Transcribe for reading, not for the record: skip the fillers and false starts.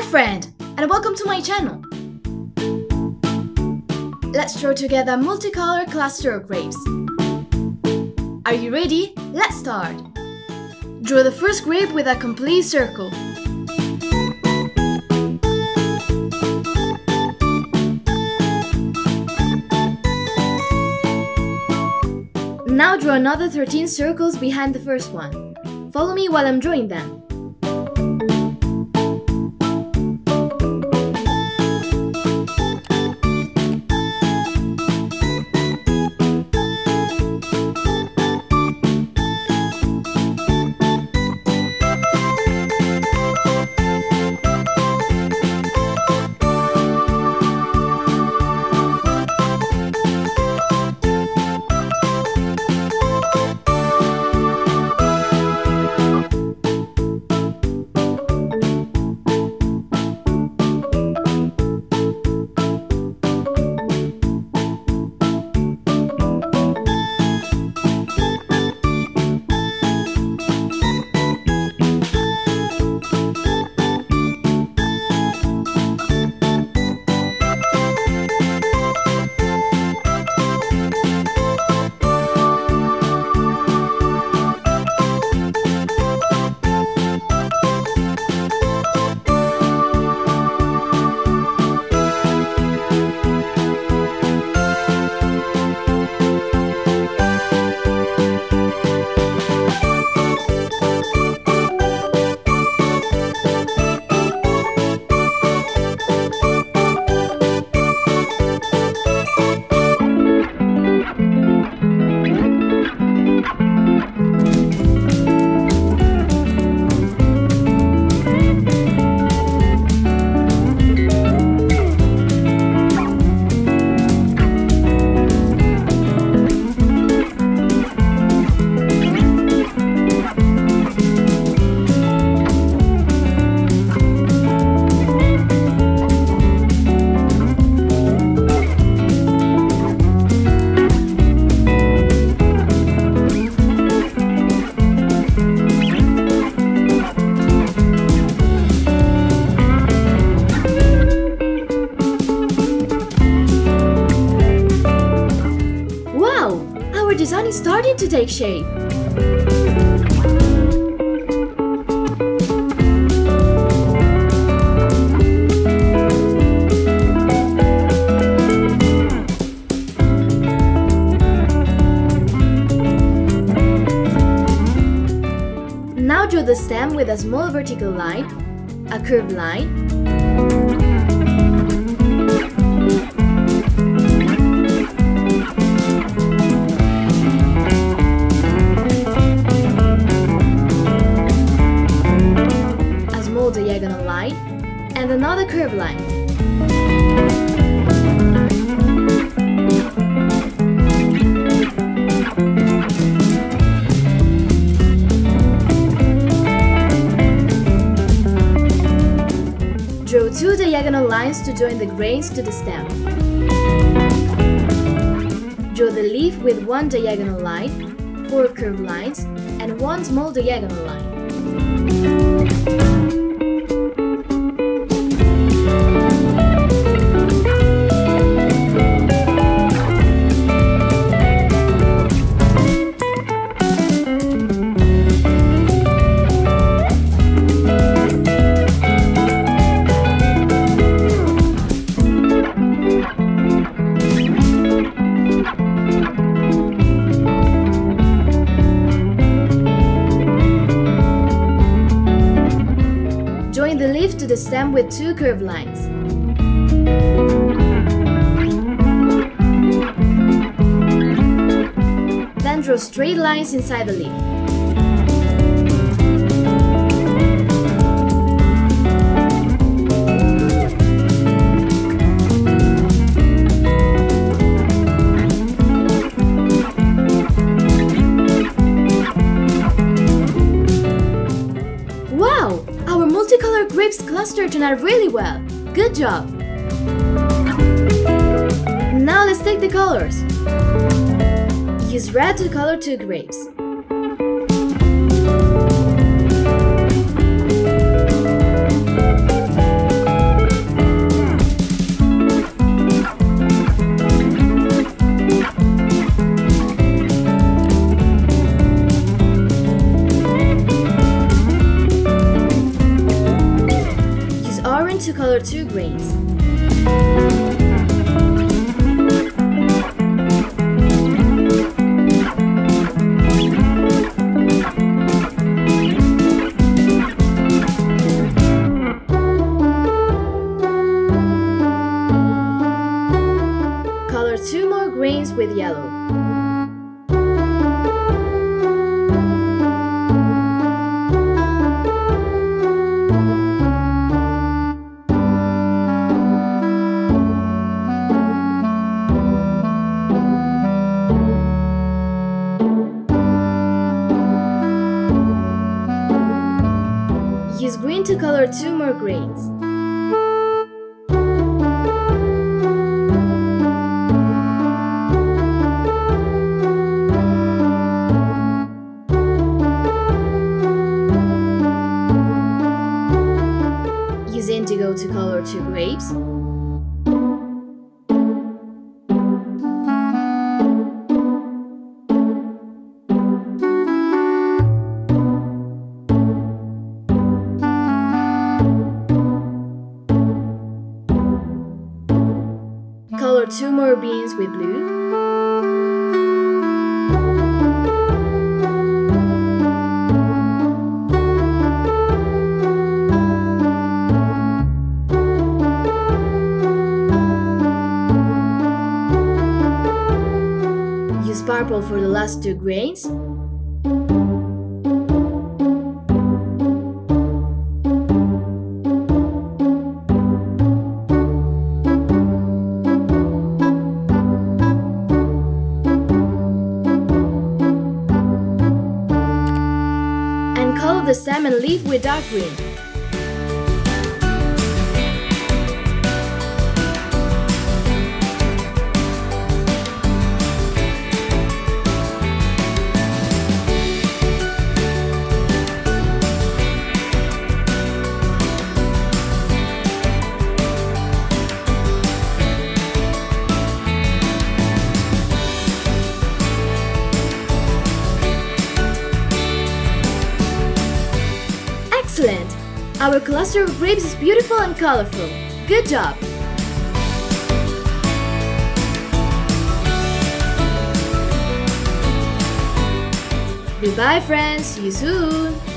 friend, and welcome to my channel. Let's draw together a multicolored cluster of grapes. Are you ready? Let's start. Draw the first grape with a complete circle. Now draw another 13 circles behind the first one. Follow me while I'm drawing them. Our design is starting to take shape. Now draw the stem with a small vertical line, a curved line, diagonal line, and another curved line. Draw two diagonal lines to join the grains to the stem. Draw the leaf with one diagonal line, four curved lines, and one small diagonal line. Join the leaf to the stem with two curved lines. Then draw straight lines inside the leaf. Wow! Our multicolored grapes cluster turned out really well. Good job! Now let's take the colors. Use red to color two grapes. going to color 2 grains. Color 2 more grains with yellow. Use green to color 2 more grains. Use indigo to color 2 grapes. Color 2 more beans with blue. Use purple for the last 2 grains. Color the stem and leaf with dark green. Excellent! Our cluster of grapes is beautiful and colorful. Good job! Goodbye friends, see you soon!